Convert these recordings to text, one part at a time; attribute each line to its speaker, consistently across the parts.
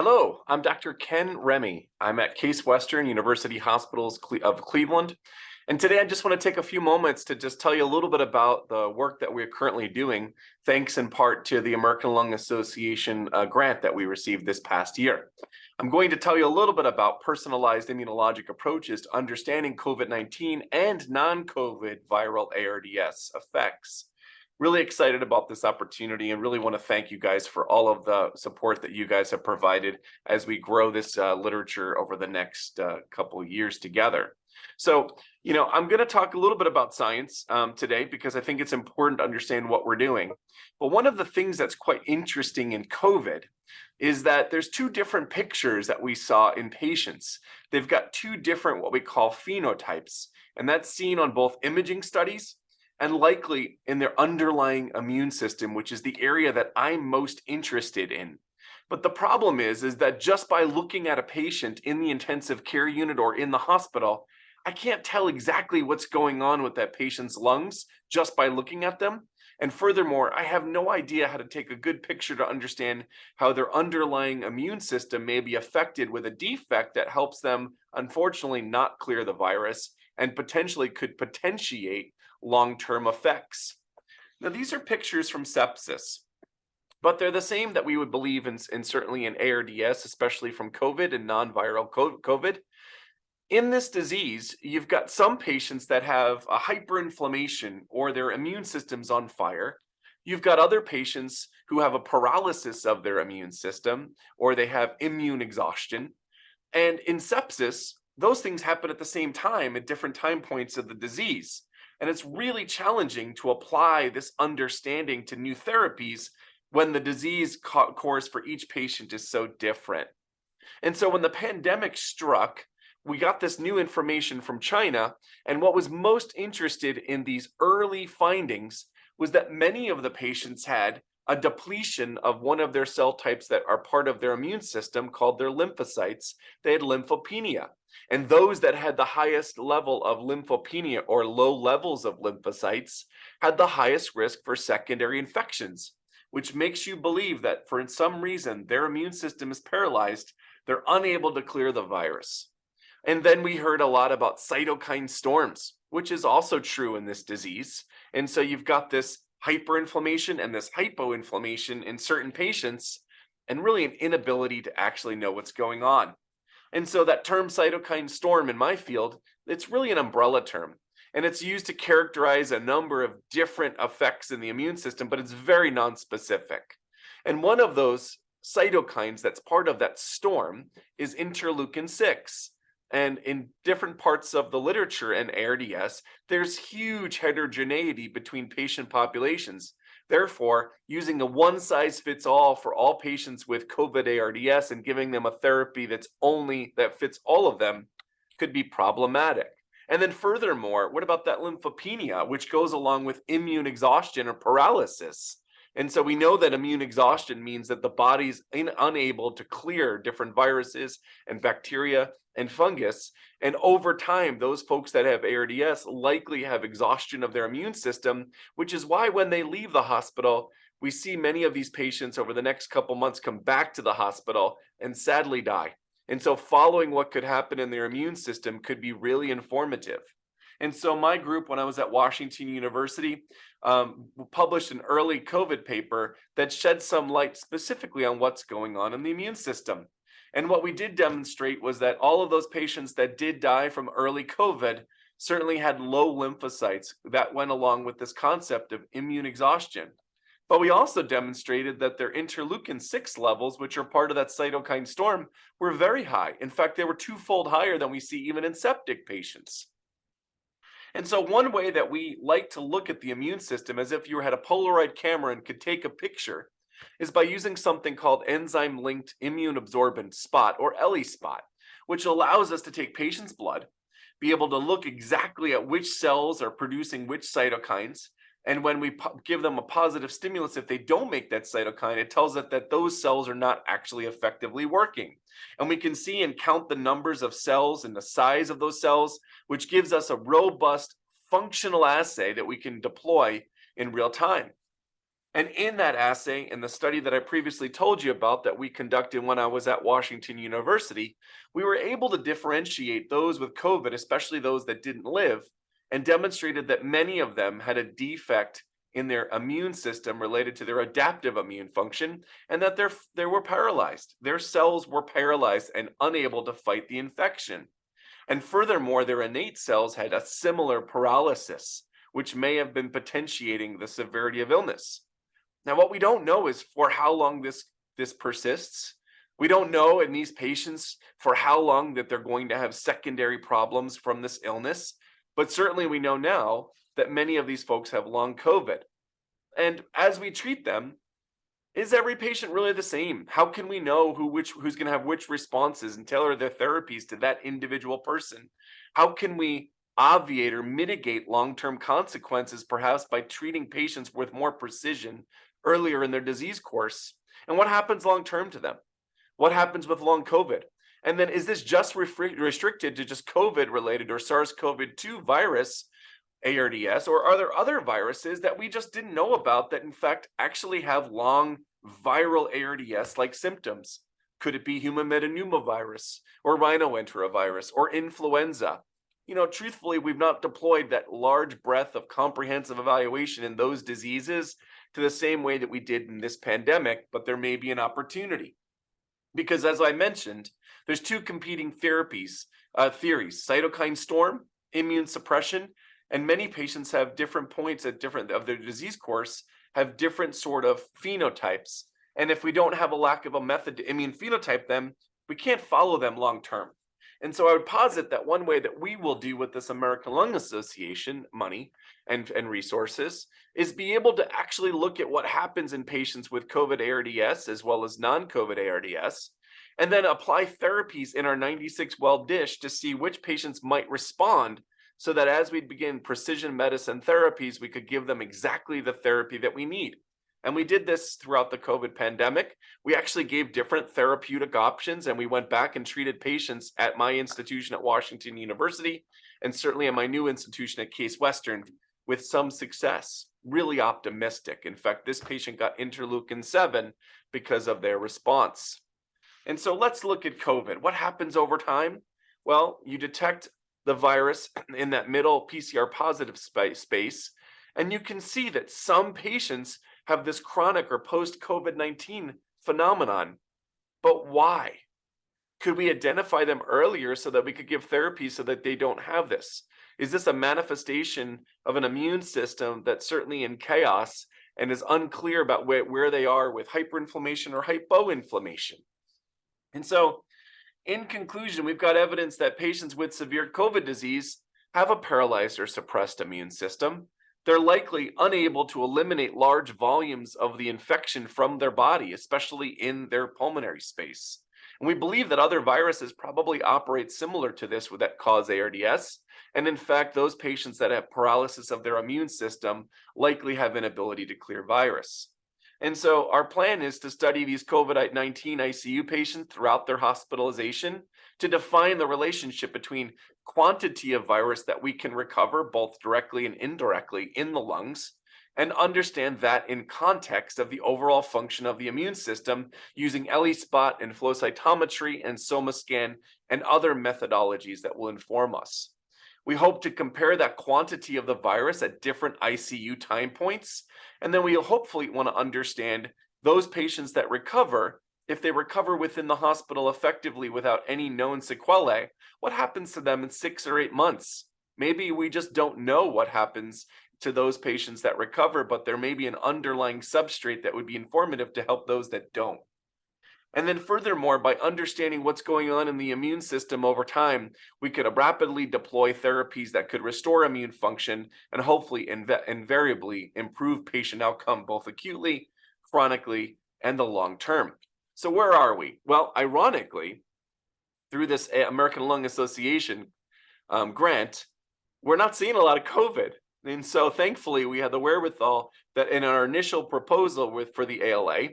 Speaker 1: Hello, I'm Dr. Ken Remy. I'm at Case Western University Hospitals of Cleveland. And today I just want to take a few moments to just tell you a little bit about the work that we're currently doing, thanks in part to the American Lung Association grant that we received this past year. I'm going to tell you a little bit about personalized immunologic approaches to understanding COVID-19 and non-COVID viral ARDS effects. Really excited about this opportunity and really want to thank you guys for all of the support that you guys have provided as we grow this literature over the next couple of years together. So, I'm going to talk a little bit about science today because I think it's important to understand what we're doing. But one of the things that's quite interesting in COVID is that there's two different pictures that we saw in patients. They've got two different what we call phenotypes, and that's seen on both imaging studies and likely in their underlying immune system, which is the area that I'm most interested in. But the problem is that just by looking at a patient in the intensive care unit or in the hospital, I can't tell exactly what's going on with that patient's lungs just by looking at them. And furthermore, I have no idea how to take a good picture to understand how their underlying immune system may be affected with a defect that helps them, unfortunately, not clear the virus and potentially could potentiate long-term effects. Now, these are pictures from sepsis, but they're the same that we would believe in certainly in ARDS, especially from COVID and non-viral COVID. In this disease, you've got some patients that have a hyperinflammation or their immune system's on fire. You've got other patients who have a paralysis of their immune system or they have immune exhaustion. And in sepsis, those things happen at the same time at different time points of the disease. And it's really challenging to apply this understanding to new therapies when the disease course for each patient is so different. And so when the pandemic struck, we got this new information from China, and what was most interested in these early findings was that many of the patients had a depletion of one of their cell types that are part of their immune system called their lymphocytes. They had lymphopenia. And those that had the highest level of lymphopenia or low levels of lymphocytes had the highest risk for secondary infections, which makes you believe that for some reason their immune system is paralyzed. They're unable to clear the virus. And then we heard a lot about cytokine storms, which is also true in this disease. And so you've got this hyperinflammation and this hypoinflammation in certain patients, and really an inability to actually know what's going on. And so that term cytokine storm in my field, it's really an umbrella term. And it's used to characterize a number of different effects in the immune system, but it's very nonspecific. And one of those cytokines that's part of that storm is interleukin 6. And in different parts of the literature and ARDS, there's huge heterogeneity between patient populations. Therefore, using a one-size-fits-all for all patients with COVID ARDS and giving them a therapy that fits all of them could be problematic. And then furthermore, what about that lymphopenia, which goes along with immune exhaustion or paralysis? And so we know that immune exhaustion means that the body's unable to clear different viruses and bacteria and fungus. And over time, those folks that have ARDS likely have exhaustion of their immune system, which is why when they leave the hospital, we see many of these patients over the next couple months come back to the hospital and sadly die. And so following what could happen in their immune system could be really informative. And so my group, when I was at Washington University, published an early COVID paper that shed some light specifically on what's going on in the immune system. And what we did demonstrate was that all of those patients that did die from early COVID certainly had low lymphocytes that went along with this concept of immune exhaustion. But we also demonstrated that their interleukin 6 levels, which are part of that cytokine storm, were very high. In fact, they were twofold higher than we see even in septic patients. And so one way that we like to look at the immune system as if you had a Polaroid camera and could take a picture is by using something called enzyme-linked immune absorbent spot, or ELISpot, which allows us to take patients' blood, be able to look exactly at which cells are producing which cytokines, and when we give them a positive stimulus, if they don't make that cytokine, it tells us that those cells are not actually effectively working. And we can see and count the numbers of cells and the size of those cells, which gives us a robust functional assay that we can deploy in real time. And in that assay, in the study that I previously told you about that we conducted when I was at Washington University, we were able to differentiate those with COVID, especially those that didn't live, and demonstrated that many of them had a defect in their immune system related to their adaptive immune function, and that they were paralyzed. Their cells were paralyzed and unable to fight the infection. And furthermore, their innate cells had a similar paralysis, which may have been potentiating the severity of illness. Now, what we don't know is for how long this persists. We don't know in these patients for how long that they're going to have secondary problems from this illness, but certainly we know now that many of these folks have long COVID. And as we treat them, is every patient really the same? How can we know who's going to have which responses and tailor their therapies to that individual person? How can we obviate or mitigate long-term consequences, perhaps by treating patients with more precision earlier in their disease course? And what happens long-term to them? What happens with long COVID? And then is this just restricted to just COVID-related or SARS-CoV-2 virus, ARDS, or are there other viruses that we just didn't know about that in fact actually have long viral ARDS-like symptoms? Could it be human metapneumovirus or rhinoenterovirus or influenza? Truthfully, we've not deployed that large breadth of comprehensive evaluation in those diseases to the same way that we did in this pandemic, but there may be an opportunity. Because as I mentioned, there's two competing theories, cytokine storm, immune suppression, and many patients have different points at different of their disease course, have different sort of phenotypes. And if we don't have a lack of a method to immune phenotype them, we can't follow them long term. And so I would posit that one way that we will do with this American Lung Association money and resources is be able to actually look at what happens in patients with COVID ARDS as well as non-COVID ARDS, and then apply therapies in our 96 well dish to see which patients might respond, so that as we begin precision medicine therapies, we could give them exactly the therapy that we need. And we did this throughout the COVID pandemic. We actually gave different therapeutic options, and we went back and treated patients at my institution at Washington University, and certainly at my new institution at Case Western, with some success, really optimistic. In fact, this patient got interleukin-7 because of their response. And so let's look at COVID. What happens over time? Well, you detect the virus in that middle PCR positive space, and you can see that some patients have this chronic or post-COVID-19 phenomenon. But why? Could we identify them earlier so that we could give therapy so that they don't have this? Is this a manifestation of an immune system that's certainly in chaos and is unclear about where they are with hyperinflammation or hypoinflammation? And so, in conclusion, we've got evidence that patients with severe COVID disease have a paralyzed or suppressed immune system. They're likely unable to eliminate large volumes of the infection from their body, especially in their pulmonary space. And we believe that other viruses probably operate similar to this that cause ARDS. And in fact, those patients that have paralysis of their immune system likely have inability to clear virus. And so our plan is to study these COVID-19 ICU patients throughout their hospitalization to define the relationship between quantity of virus that we can recover both directly and indirectly in the lungs, and understand that in context of the overall function of the immune system using ELISpot and flow cytometry and SomaScan and other methodologies that will inform us. We hope to compare that quantity of the virus at different ICU time points, and then we'll hopefully want to understand those patients that recover. If they recover within the hospital effectively without any known sequelae, what happens to them in 6 or 8 months? Maybe we just don't know what happens to those patients that recover, but there may be an underlying substrate that would be informative to help those that don't. And then furthermore, by understanding what's going on in the immune system over time, we could rapidly deploy therapies that could restore immune function and hopefully invariably improve patient outcome, both acutely, chronically, and the long term. So where are we? Well, ironically, through this American Lung Association grant, we're not seeing a lot of COVID. And so thankfully, we had the wherewithal that in our initial proposal for the ALA,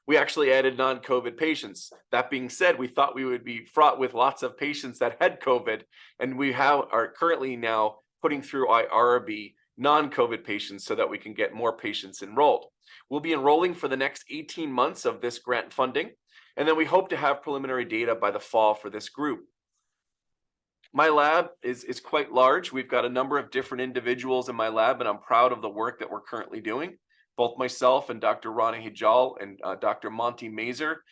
Speaker 1: we actually added non-COVID patients. That being said, we thought we would be fraught with lots of patients that had COVID, and we are currently now putting through IRB non-COVID patients so that we can get more patients enrolled. We'll be enrolling for the next 18 months of this grant funding, and then we hope to have preliminary data by the fall for this group. My lab is quite large. We've got a number of different individuals in my lab, and I'm proud of the work that we're currently doing. Both myself and Dr. Rana Hijal and Dr. Monty Mazer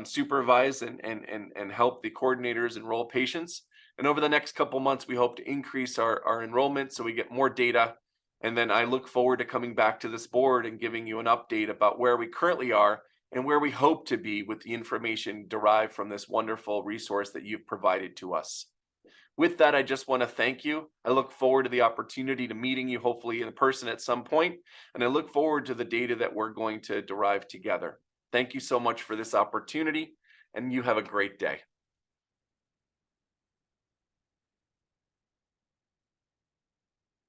Speaker 1: supervise and help the coordinators enroll patients. And over the next couple months, we hope to increase our enrollment so we get more data. And then I look forward to coming back to this board and giving you an update about where we currently are and where we hope to be with the information derived from this wonderful resource that you've provided to us. With that, I just want to thank you. I look forward to the opportunity to meeting you, hopefully in person at some point, and I look forward to the data that we're going to derive together. Thank you so much for this opportunity, and you have a great day.